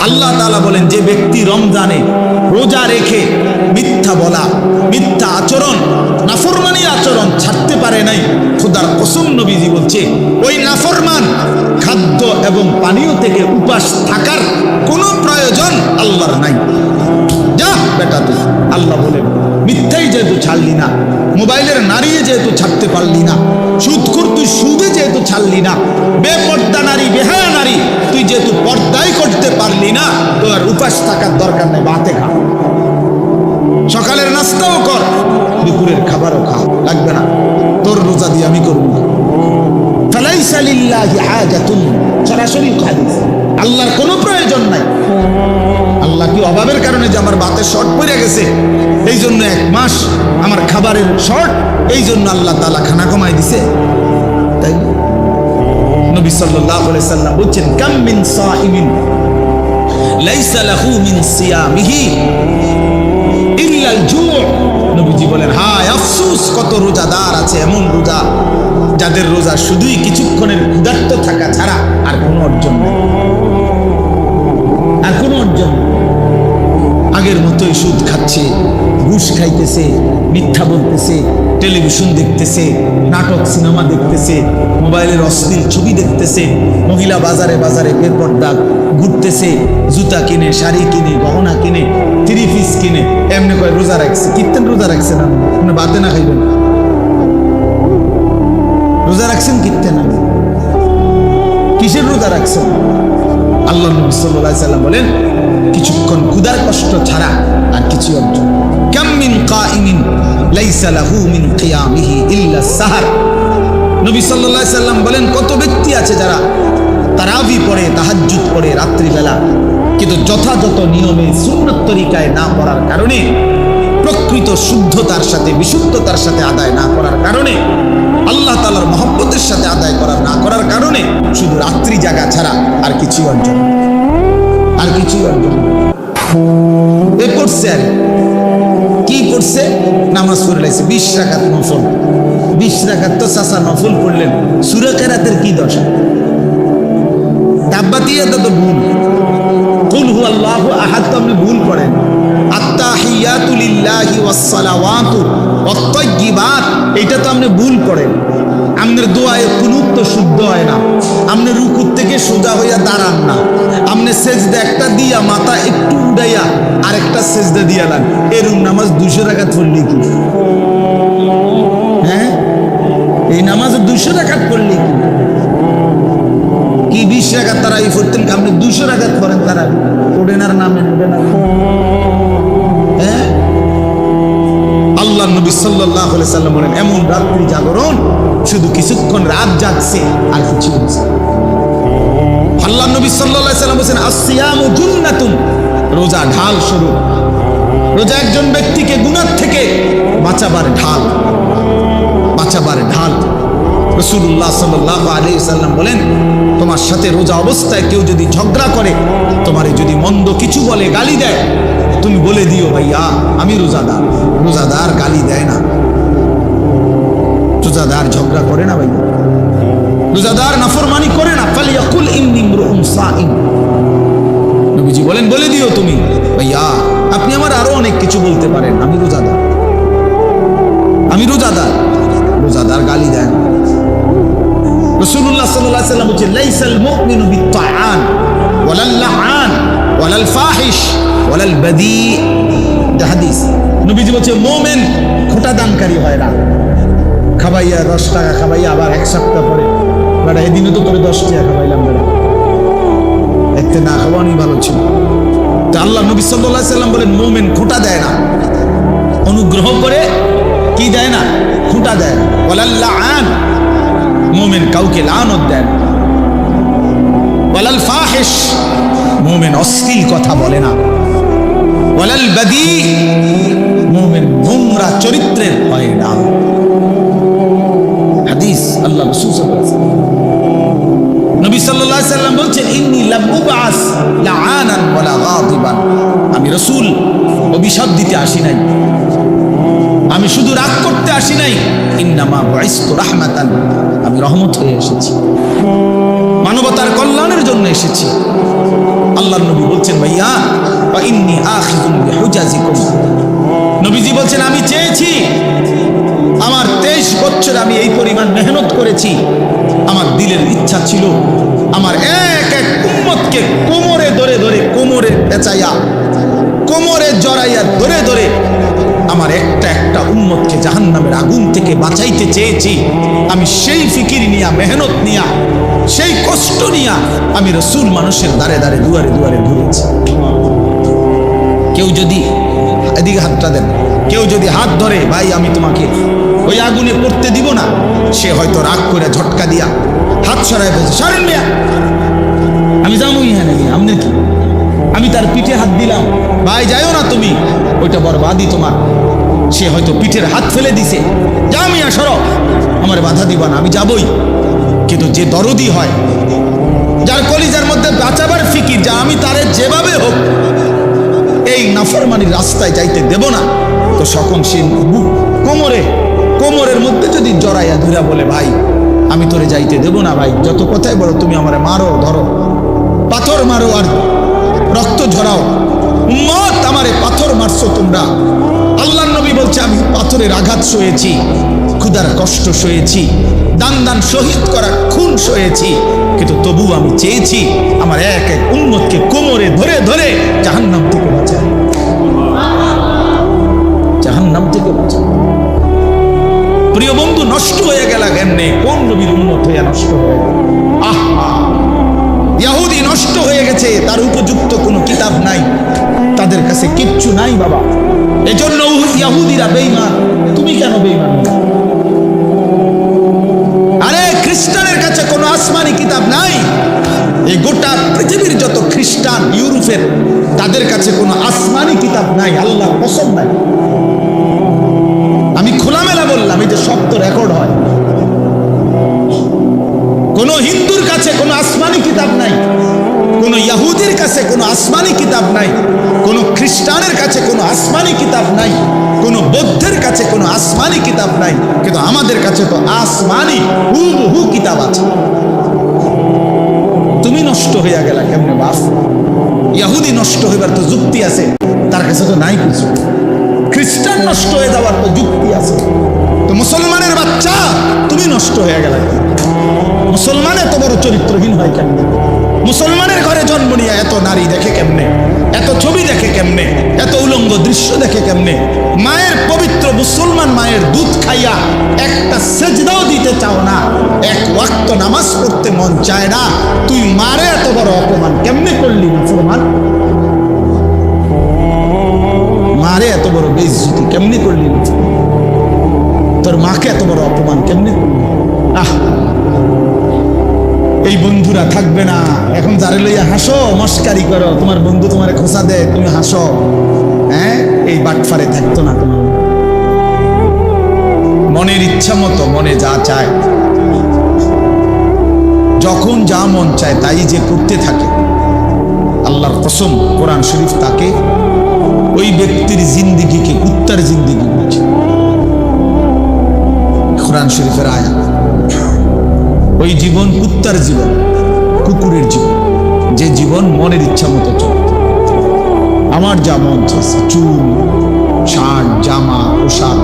আল্লাহ তাআলা বলেন, যে ব্যক্তি রমজানে রোজা রেখে মিথ্যা বলা, মিথ্যা আচরণ, নাফরমানি আচরণ ছাড়তে পারে নাই, খোদার কসম নবীজি বলছে ওই নাফরমান খাদ্য এবং পানীয় থেকে উপাস থাকার কোনো প্রয়োজন আল্লাহর নাই। যা বেটা তুই, আল্লাহ বলেন, মিথ্যাই যেহেতু ছাড়লি না, মোবাইলের নারী যেহেতু ছাড়তে পারলি না, সুদখোর তুই সুদে যেহেতু ছাড়লি না, বেপর্দা নারী, বেহায়া নারী তুই যেহেতু পর্দাই করতে পারলি না, তো আর উপাস থাকার দরকার নেই, ভাতে খা, সকালের নাস্তাও কর, দুপুরের খাবারও খা, লাগবে না, তোর রোজা দিয়ে আমি করব না। ফালাইসা লিল্লাহি হাজাতুন, সরাসরি হাদিস, আল্লাহর কোনো প্রয়োজন নাই। আল্লাহ কি অভাবের কারণে যে আমার ভাতের শর্ট পড়ে গেছে এই জন্য এক মাস আমার খাবারের শর্ট, এই জন্য আল্লাহ তাআলা খানা কমাই দিছে? তাই নবী সাল্লাল্লাহু আলাইহি সাল্লাম বলেন, কাম মিন সাইমিন লাইসা লাহু মিন সিয়ামিহি ইল্লাল জু'। নবীজি বলেন, হায় আফসোস, কত রোজাদার আছে এমন রোজা যাদের রোজা শুধুই কিছুক্ষণের ক্ষুধার্ত থাকা ছাড়া আর কোনো অর্জন নেই, আর কোনো অর্জন নেই। আগের মতোই সুদ খাচ্ছে, ঘুষ খাইতেছে, মিথ্যা বলতেছে, টেলিভিশন দেখতেছে, নাটক সিনেমা দেখতেছে, মোবাইলের অশ্লীল ছবি দেখতেছে, মহিলা বাজারে বাজারে বেপর্দা ঘুরতেছে, জুতা কিনে, শাড়ি কিনে, গহনা কিনে, থ্রি পিস কিনে, এমনি করে রোজা রাখছে। কীর্তন রোজা রাখছে না, আপনি বাদে না খাইবেন, রোজা রাখছেন কীর্তন, কিসের রোজা রাখছেন? আল্লাহ নবী সাল্লাল্লাহু আলাইহি সাল্লাম বলেন, কিছুক্ষণ ক্ষুধার কষ্ট ছাড়া আর কিছু অর্জন। কাম মিন কাইমিন লাইসা লাহু মিন কিয়ামিহি ইল্লা সাহার। নবী সাল্লাল্লাহু আলাইহি সাল্লাম বলেন, কত ব্যক্তি আছে যারা তারাবি পড়ে, তাহাজ্জুদ পড়ে রাত্রিবেলা, কিন্তু যথাযথ নিয়মে সুন্নত তরিকায় না পড়ার কারণে, প্রকৃত শুদ্ধতার সাথে, বিশুদ্ধতার সাথে আদায় না করার কারণে, আল্লাহ তাআলার মহব্বতের সাথে আদায় না করার কারণে শুধু রাত্রি জাগা ছাড়া আর কিছুই অর্জন, আর কিছুই অর্জন। এ পড়ছে আর কি পড়ছে? নামাজ পড়ে লাইছে 20 রাকাত নফল। 20 রাকাত তো চাচা নফল পড়লেন, সূরা কেরাতের কি দশা? তাব্বাতিয়াত তো ভুল, কুল হুয়াল্লাহু আহাদ তো আপনি ভুল পড়েন, আত্তাহিয়াতু লিল্লাহি ওয়াস সালাওয়াতু ওয়াত তাইয়্যিবাত এটা তো আপনি ভুল পড়েন। আপনার দোয়ায়ে কুনুত তো শুদ্ধ হয় না, আপনি রুকু থেকে সোজা হইয়া দাঁড়ান না, আপনি সেজদা একটা দিয়া মাথা একটু উড়াইয়া আরেকটা সেজদা দিয়া লান, এরকম নামাজ 200 রাকাত পড়লি কি? হ্যাঁ, এই নামাজ 200 রাকাত পড়লি কি? 20 রাকাত তারাবি পড়তেন, আপনি 200 রাকাত পড়েন তারাবি, পড়েন আর নামে নেবেন। হ্যাঁ, আল্লাহ নবী সাল্লাল্লাহু আলাইহি সাল্লাম বলেন, এমন রাত্রি জাগরণ শুধু কিছুক্ষণ রাত জাগছে আর কিছু হচ্ছে। আল্লাহ নবী সাল্লাল্লাহু আলাইহি সাল্লাম বলেন, আসসিয়ামু জুন্নাতুন, রোজা ঢাল স্বরূপ। রোজা একজন ব্যক্তিকে গুনাহ থেকে বাঁচাবার ঢাল, বাঁচাবার ঢাল। রাসূলুল্লাহ সাল্লাল্লাহু আলাইহি সাল্লাম বলেন, তোমার সাথে রোজা অবস্থায় কেউ যদি ঝগড়া করে, তোমারে যদি মন্দ কিছু বলে, গালি দেয়, তুমি বলে দিও, ভাইয়া আমি রোজাদার। রোজাদার গালি দেয় না, রোজাদার ঝগড়া করে না, ভাইয়া রোজাদার নাফরমানি করে না। ফালিয়াকুল ইন্নী ইমরুউন সাইম, নবীজি বলেন, বলে দিও তুমি, ভাইয়া আপনি আমার আরো অনেক কিছু বলতে পারেন, আমি রোজাদার, আমি রোজাদার। রোজাদার গালি দেয় না। রাসূলুল্লাহ সাল্লাল্লাহু আলাইহি সাল্লাম বলেন, লাইসাল মুমিনু বিত্তাআন ওয়ালাল লাআন ওয়ালাল ফাহিশ ওয়ালাল বাদী। হাদিস নবীজি বলেন, মুমিন খোটা দানকারী হয় না। খাবাইয়া 10 টাকা খাবাইয়া আবার এক সপ্তাহ পরে, বেটা এদিনও তো করে 10 টাকা খাবাইলাম, বেটা এতে না খাওয়ানি ভালো ছিল। তো আল্লাহ নবী সাল্লাল্লাহু আলাইহি সাল্লাম বলেন, মুমিন খোটা দেয় না, অনুগ্রহ করে কি দেয় না? খোটা দেয় না। ওয়ালাল লাআন, মুমিন কাউকে লানত দেয় না। ওয়ালাল ফাহিশ, মুমিন অশ্লীল কথা বলে না। ওয়ালাল বাদী, মুমিন নোংরা চরিত্রের হয় না। হাদিস আল্লাহ রাসূল সাল্লাল্লাহু আলাইহি ওয়াসাল্লাম, নবী সাল্লাল্লাহু আলাইহি সাল্লাম বলছেন, ইন্নী লাম উবআস লাআনান ওয়ালা গাদিবান, আমি রাসূল অভিশাপ দিতে আসি নাই, আমি শুধু রাগ করতে আসি নাই। ইন্নামা বুইসতু রাহমাতান, আমি রহমত হয়ে এসেছি, মানবতার কল্যাণের জন্য এসেছি। আল্লাহর নবী বলছেন, বছর আমি এই পরিমাণ মেহনত করেছি, আমার দিলের ইচ্ছা ছিল আমার এক এক উম্মতকে কোমরে ধরে ধরে, কোমরে পেঁচাইয়া, কোমরে জড়াইয়া ধরে ধরে আমার একটা একটা উম্মতকে জাহান্নামের আগুন থেকে বাঁচাইতে চেয়েছি। আমি সেই ফিকির নিয়া, মেহনত নিয়া, সেই কষ্ট নিয়া আমি রসুল মানুষের দ্বারে দ্বারে, দুয়ারে দুয়ারে ঘুরেছি। কেউ যদি এদিকে হাতটা দেন, কেউ যদি হাত ধরে, ভাই আমি তোমাকে ওই আগুনে পড়তে দিব না, সে হয়তো রাগ করে ঝটকা দিয়া হাত সরাই বলছে, সরেন মিয়া, আমি যাবো ইহানে মিয়া, আপনার কি? আমি তার পিঠে হাত দিলাম, ভাই যাইও না তুমি, ওইটা বরবাদি তোমার। সে হয়তো পিঠের হাত ফেলে দিছে, যা মিয়া সরো, আমার বাধা দিবা না, আমি যাবই। কিন্তু যে দরদি হয়, যার কলিজার মধ্যে বাঁচাবার ফিকির, যা আমি তারে যেভাবে হোক এই নাফরমানির রাস্তায় যাইতে দেব না, তো সকল সে কোমরে, কোমরের মধ্যে যদি জড়াইয়া ধরা বলে, ভাই আমি তোরে যাইতে দেব না, ভাই যত কথাই বলো, তুমি আমারে মারো, ধরো, পাথর মারো আর রক্ত ঝরাও, উম্মত আমারে পাথর মারছো তোমরা। আল্লাহর নবী বলছে, আমি পাথরের আঘাত সয়েছি, ক্ষুধার কষ্ট সয়েছি, দান দান শহীদ করা খুন সয়েছি, কিন্তু তবু আমি চেয়েছি আমার এক এক উম্মতকে কোমরে ধরে ধরে জাহান্নাম থেকে বাঁচায়, জাহান্নাম থেকে বাঁচায়। প্রিয় বন্ধু, নষ্ট হয়ে গেল কেমনে? কোন নবীর উম্মত হইয়া নষ্ট হয়ে গেল? আহা, ইহুদি নষ্ট হয়ে গেছে, তার উপযুক্ত কোনো কিতাব নাই, তাদের কাছে কিচ্ছু নাই বাবা। এজন্য ইহুদিরা বেঈমান। তুমি কেন বেঈমান? আরে খ্রিস্টানের কাছে কোনো আসমানি কিতাব নাই। এই গোটা পৃথিবীর যত খ্রিস্টান ইউরোপের, তাদের কাছে কোনো আসমানি কিতাব নাই, আল্লাহ কসম নাই। আমি খোলামেলা বললাম, এই যে শব্দ রেকর্ড হয়। কোন হিন্দুর কাছে কোনো আসমানি কিতাব নাই, কোন ইহুদির কাছে কোনো আসমানি কিতাব নাই, কোন খ্রিস্টানের কাছে কোনো আসমানি কিতাব নাই, কোন বৌদ্ধের কাছে কোনো আসমানি কিতাব নাই, কিন্তু আমাদের কাছে তো আসমানি হুবহু কিতাব আছে। তুমি নষ্ট হইয়া গেলা কেমনে বাপ? ইহুদি নষ্ট হইবার তো যুক্তি আছে, তার কাছে তো নাই কিছু। খ্রিস্টান নষ্ট হয়ে যাওয়ার তো যুক্তি আছে, তো মুসলমানের বাচ্চা তুমি নষ্ট হয়ে গেলা। মুসলমান এত বড় চরিত্রহীন হয় কেমনে? মুসলমানের ঘরে জন্ম নিয়ে এত নারী দেখে কেমনে, এত ছবি দেখে কেমনে, এত উলঙ্গ দৃশ্য দেখে কেমনে? মায়ের পবিত্র মুসলমান মায়ের দুধ খাইয়া একটা সেজদাও দিতে চাও না, এক ওয়াক্ত নামাজ পড়তে মন চায় না, তুই মারে এত বড় অপমান কেমনে করলি? মুসলমান মারে এত বড় বেইজ্জতি কেমনে করলি? তোর মাকে এত বড় অপমান কেমনে করলি? আহ, এই বন্ধুরা থাকবে না। এখন যারে লইয়া হাসো, মস্কারি করো, তোমার বন্ধু তোমারে খোঁচা দেয়, তুমি হাসো, হ্যাঁ, এই বাটফারে থাকতো না। তোমার মনের ইচ্ছা মতো মনে যা চায়, যখন যা মন চায় তাই যে করতে থাকে, আল্লাহর কসম কোরআন শরীফ তাকে, ওই ব্যক্তির জিন্দিগিকে কুত্তার জিন্দিগি বলছে। কোরআন শরীফের আয়াত, ওই জীবন কুত্তার জীবন, কুকুরের জীবন, যে জীবন মনের ইচ্ছা মতো চলে। আমার যা মন চাইছে, চুল, শার্ট, জামা, পোশাক,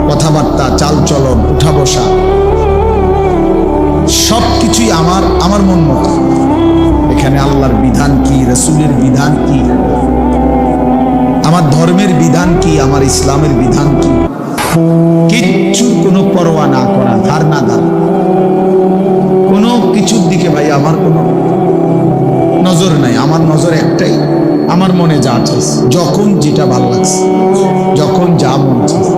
কথাবার্তা, চালচলন, উঠা বসা, সবকিছুই আমার মন মতো। এখানে আল্লাহর বিধান কি, রাসূলের বিধান কি, আমার ধর্মের বিধান কি, আমার ইসলামের বিধান কি, কিচ্ছুর কোনো পরোয়া না করা, ধার না ধার, কোনো কিছুর দিকে ভাই আমার কোনো নজর নাই। আমার নজর একটাই, আমার মনে যা চাইছে, যখন যেটা ভাল লাগছে, যখন যা মন চাইছে,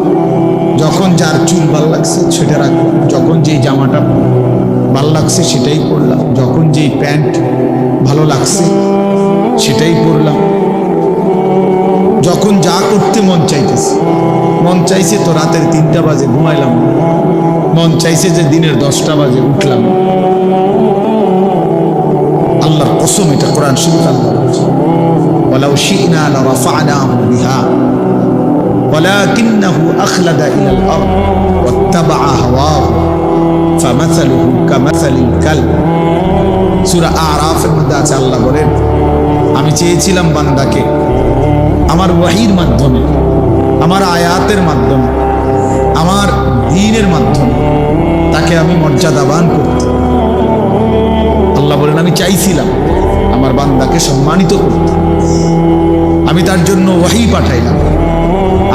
যখন যার চুল ভাল লাগছে সেটা রাখলাম, যখন যেই জামাটা ভাল লাগছে সেটাই পরলাম, যখন যেই প্যান্ট ভালো লাগছে সেটাই পরলাম, যখন যা করতে মন চাইতেছে। মন চাইছে তো রাতের 3টা বাজে ঘুমাইলাম, মন চাইছে যে দিনের 10টা বাজে উঠলাম। আল্লাহর কসম, এটা কোরআন শরীফ আল্লাহ বলছে, ওয়ালাউ শি'না লারাফা'নাহু বিহা ওয়ালাকিন্নাহু আখলাদা ইলাল আরদ ওয়াত্তাবা'a হাওয়াহু ফামাসালুহু কামাসালিল কালব। সূরা আরাফের মধ্যে আছে, আল্লাহ বলেন, আমি চেয়েছিলাম বান্দাকে আমার ওয়াহির মাধ্যমে, আমার আয়াতের মাধ্যমে আমার দ্বীনের মাধ্যমে তাকে আমি মর্যাদাবান করতে। আল্লাহ বলেন আমি চাইছিলাম আমার বান্দাকে সম্মানিত করতে, আমি তার জন্য ওয়াহি পাঠাইলাম,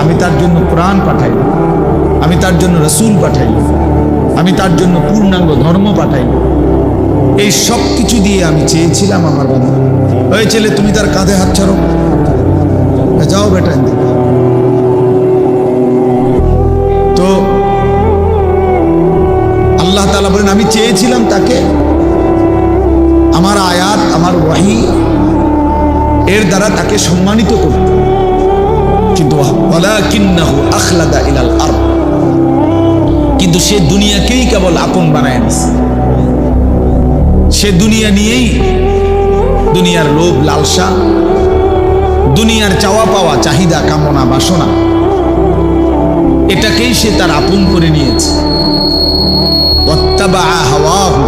আমি তার জন্য কোরআন পাঠাইলাম, আমি তার জন্য রসুল পাঠাইলাম, আমি তার জন্য পূর্ণাঙ্গ ধর্ম পাঠাইলাম। এই সব কিছু দিয়ে আমি চেয়েছিলাম আমার বান্দা, ওই ছেলে তুমি তার কাঁধে হাত ছাড়ো, যাও বেটা। তো আল্লাহ তাআলা বলেন আমি চেয়েছিলাম তাকে আমার আয়াত, আমার ওয়াহি এর দ্বারা তাকে সম্মানিত করতে, কিন্তু ওয়ালাকিন্নাহু আখলাদা ইলাল আরদ, কিন্তু সে দুনিয়াকেই কেবল আপন বানায় নিছে। সে দুনিয়া নিয়েই, দুনিয়ার লোভ লালসা, দুনিয়ার চাওয়া পাওয়া, চাহিদা, কামনা, বাসনা, এটাকেই সে তার আপন করে নিয়েছে। ওয়াত্তাবা হাওয়াহু,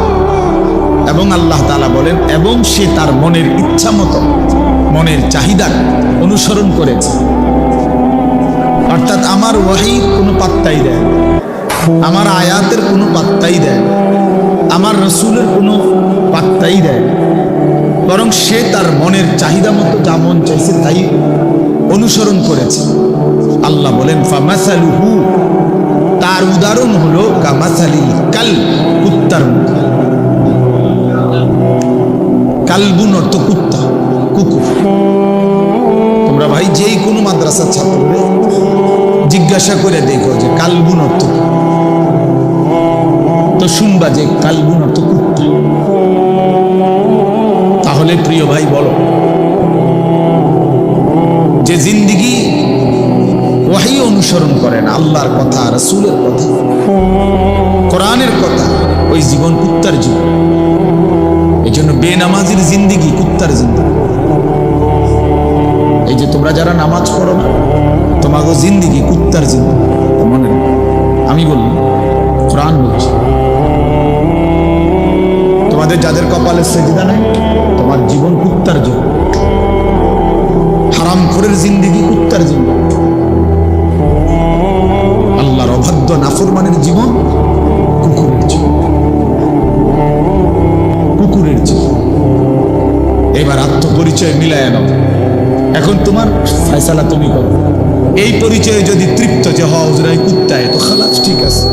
এবং আল্লাহ তাআলা বলেন এবং সে তার মনের ইচ্ছা মতো, মনের চাহিদা অনুসরণ করেছে। অর্থাৎ আমার ওয়াহির কোনো পাত্তাই দেয়, আমার আয়াতের কোনো পাত্তাই দেয়, আমার রসুলের কোনো পাত্তাই দেয়, বরং সে তার মনের চাহিদা মতো যা মন চাইছে তাই অনুসরণ করেছে। আল্লাহ বলেন ফামাসালুহু, তার উদাহরণ হলো কামাসালিল কাল, কুত্তার মতো। কালবুন অর্থ কুত্তা, কুকুর। তোমরা ভাই যেই কোনো মাদ্রাসার ছাত্ররে জিজ্ঞাসা করে দেখো যে কালবুন অর্থ কি, তো শুনবা যে কালবুন অর্থ কুত্তা। তাহলে প্রিয় ভাই বলো, যে জিন্দিগি ওয়াহি অনুসরণ করে না, আল্লাহর কথা, রাসূলের কথা, কোরআনের কথা, ওই জীবন কুত্তার জীবন। এই জন্য বেনামাজির জিন্দিগি কুত্তার জিন্দিগি। এই যে তোমরা যারা নামাজ পড়ো না, তোমাকে জিন্দিগি কুত্তার জিন্দিগি। মনে নেই আমি বললাম, কোরআন বলছি। তোমাদের যাদের কপালে সেজদা নাই, তোমার জীবন কুত্তার জীবন। হারামখোরের জিন্দিগি কুত্তার জীবন। আল্লাহর অবাধ্য নাফরমানের জীবন কুকুরের জীবন, কুকুরের জীবন। এবার আত্মপরিচয় মিলায় নাও। এখন তোমার ফয়সালা তুমি করো। এই পরিচয়ে যদি তৃপ্ত যে হুজুরাই কুত্তায়, তো খালাস, ঠিক আছে,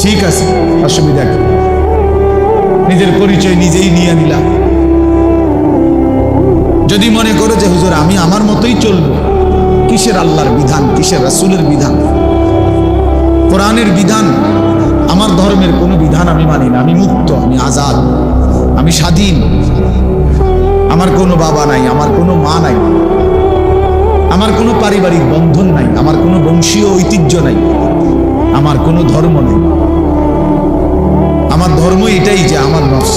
ঠিক আছে, অসুবিধা কি? নিজের পরিচয় নিজেই নিয়ে নিলাম। যদি মনে করো যে হুজুর আমি আমার মতোই চলবো, কিসের আল্লাহর বিধান, কিসের রাসূলের বিধান, কোরআনের বিধান, আমার ধর্মের কোনো বিধান আমি মানি না, আমি মুক্ত, আমি আজাদ, আমি স্বাধীন, আমার কোনো বাবা নাই, আমার কোনো মা নাই, আমার কোনো পারিবারিক বন্ধন নাই, আমার কোনো বংশীয় ঐতিহ্য নাই, আমার কোনো ধর্ম নেই। আমার ধর্ম এটাই যে আমার নফস,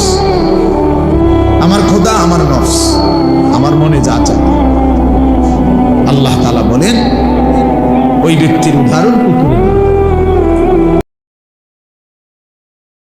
আমার খোদা আমার নফস, আমার মনে যা চায়। আল্লাহ তাআলা বলেন ওই ব্যক্তির উদাহরণ কুকুর।